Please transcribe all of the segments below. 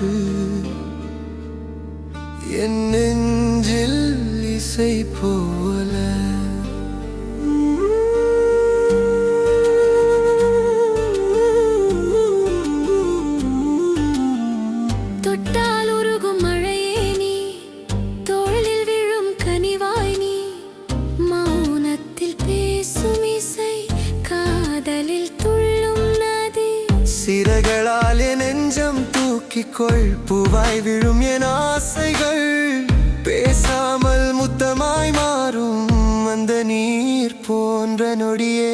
காற்று என் நெஞ்சில் இசை போல தொட்டால் உருகும் மழையே நீ, தோளில் விழும் கனிவாய் நீ, மௌனத்தில் பேசும் இசை, காதலில் துள்ளும் நதி. சிறகளால் என் நெஞ்சம் தூக்கிக்கொள், பூவாய் விழும் என் ஆசைகள் பேசாமல் முத்தமாய் மாறும் அந்த நீர் போன்ற நொடியே.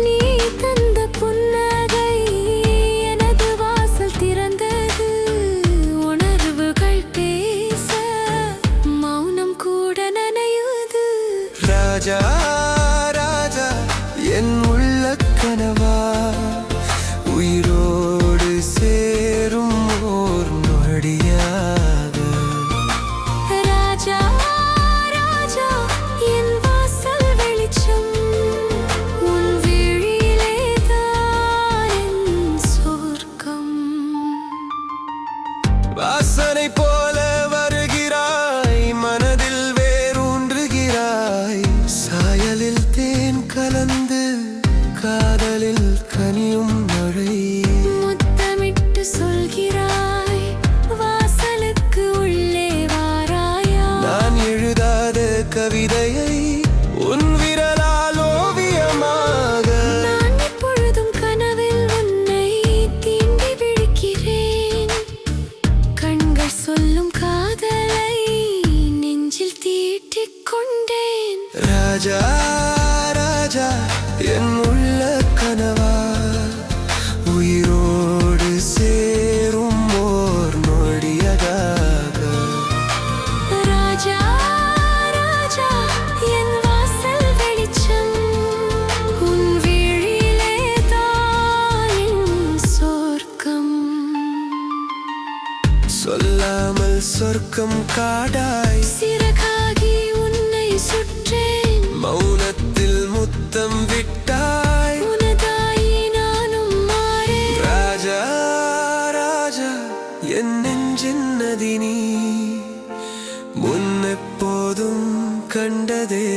நீ தந்த புன்னகை எனது வாசல் திறந்தது, உணர்வுகள் பேச மௌனம் கூட நனையுது. ராஜா ராஜா என் உள்ள கனவா, உயிரோடு சேரும் ஓர் நொடியாக. ராஜா ராஜா என் வாசல் வெளிச்சம், உன் விழியிலே தான் என் சொர்க்கம். வாசனை போல வருகிறாய், மனதில் வேரூன்றுகிறாய், சாயலில் தேன் கலந்து காதலில் கனியும் மழை. முத்தமிட்டு சொல்கிறாய், வாசலுக்கு உள்ளே வாராயா. நான் எழுதாத கவிதையை உன் விரலால் ஓவியமாக. நான் எப்பொழுதும் கனவில் உன்னை தீண்டி விழிக்கிறேன், கண்கள் சொல்லும் காதலை நெஞ்சில் தீட்டிக் கொண்டேன். ராஜா ராஜா என் உள்ள கனவா, உயிரோடு சேரும் ஓர் நொடியாக. ராஜா ராஜா என் வாசல் வெளிச்சம், உன் விழியிலே தான் என் சொர்க்கம். சொல்லாமல் சொர்க்கம் காடாய், சிறகாகி உன்னை சுற்றேன், மௌனத்தில் முத்தம் விட்டாய். உனதாய் நானும் மாறேன். ராஜா ராஜா என் நெஞ்சின் நதி நீ, முன்னெப்போதும் கண்டதே